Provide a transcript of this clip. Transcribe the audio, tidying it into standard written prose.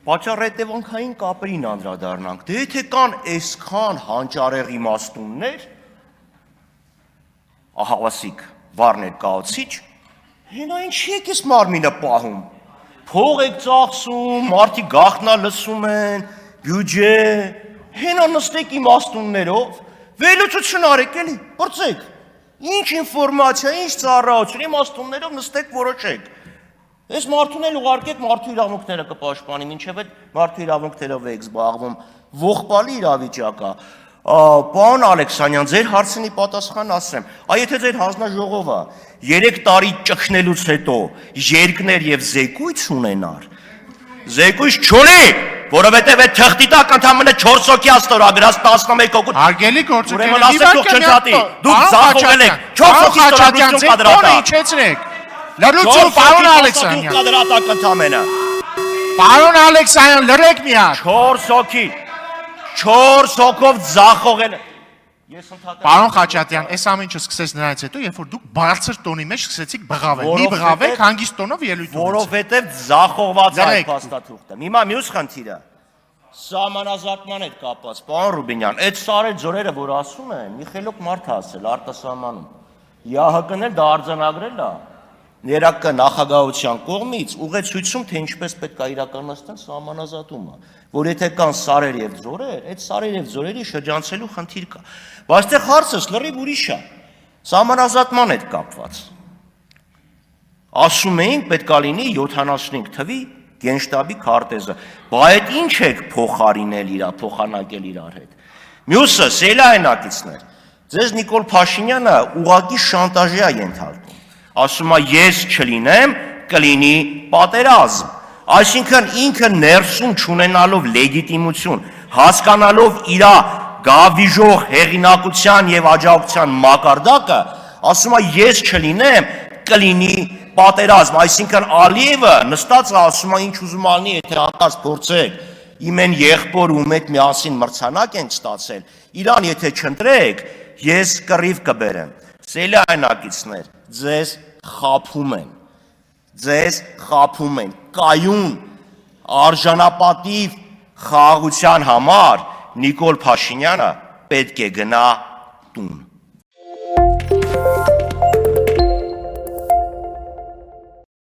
Պատճառետևանքային կապերին անդրադառնանք, դե եթե կան այսքան հանճարեղ իմաստուններ, ահավասիկ վառ ներկայացիչ, հենա ինչի եք այս մարմինը պահում, փող եք ծախսում, մարդիկ գաղտնա լսում են, բյուջե, հենա նստեք իմաստուններով, վերլուծություն արեք էլի, պրծեք, ինչ ինֆորմացիա, ինչ ծառայություն, իմաստուններով նստեք որոշեք, այս մարդուն էլ ուղարկեք մարդու իրավունքները կպաշտպանի, մինչև այդ մարդու իրավունքներով եք զբաղվում, ողբալի իրավիճակ է, պարոն Ալեքսանյան, ձեր հարցնի պատասխան ասեմ, եթե ձեր հանձնաժողովը 3 տարի ճգնելուց հետո երկներ եւ զեկույց ունենար, զեկույց չունի, որովհետեւ այդ թղթի տակ ընդամենը 4 հոգի աստորագրած 11 հոգու Հարգելի գործընկերներ, ուրեմն ասեք թող չնչատի, դուք զախողել եք 4 հոգի ստորագրություն կադրատա, իջեցրեք, լրություն պարոն Ալեքսանյան, կադրատակ ընդամենը, պարոն Ալեքսանյան, լրեք մի հատ, 4 հոգի, 4 հոգով զախողել եք, Պարոն Խաչատյան, այս ամենը սկսեց նրանից հետո, երբ որ դուք բարձր տոնի մեջ սկսեցիք բղավել, մի բղավեք հանգիստ տոնով ելույթ ունեցեք, որովհետև զախողված է փաստաթուղթը։ Հիմա մյուս խնդիրը սահմանազատման հետ կապված, պարոն Ռուբինյան, այդ սարեր ձորերը, որ ասում են, մի խելոք մարդ է ասել արտասահմանում, ՀՀԿ-ն էլ դա արձանագրել է, ներակա նախագահության կողմից ուղեցույցում, թե ինչպես պետք է իրականացնել սահմանազատումը, որ եթե կան սարեր եւ ձորեր, այդ սարեր եւ ձորերի շրջանցելու խնդիր կա։ Բայց այստեղ հարցս լրիվ ուրիշ է, սահմանազատման հետ կապված։ Ասում էինք պետք է լինի 75 թվի գենշտաբի քարտեզը, բայց այդ ինչ եք փոխարինել իրա, փոխանակել իրար հետ։ Մյուսը սելայնակիցներ, ձեզ Նիկոլ Փաշինյանը ուղղակի շանտաժի է ենթարկում, ասում է ես չլինեմ, կլինի պատերազմ, այսինքն ինքը ներսում չունենալով լեգիտիմություն, հասկանալով իրա գավիժող հեղինակության եւ աջակցության մակարդակը, ասում է ես չլինեմ, կլինի պատերազմ, այսինքն Ալիևը նստած ասում է ինչ ուզում ալնի, եթե անկած փորձեք, իմ են եղբոր ու մեկ միասին մրցանակ ենք ստացել, իրան եթե չընտրեք, ես կռիվ կբերեմ, սելայնակիցներ, ձեզ խափում են, կայուն, արժանապատիվ խաղաղության համար Նիկոլ Փաշինյանը պետք է գնա տուն։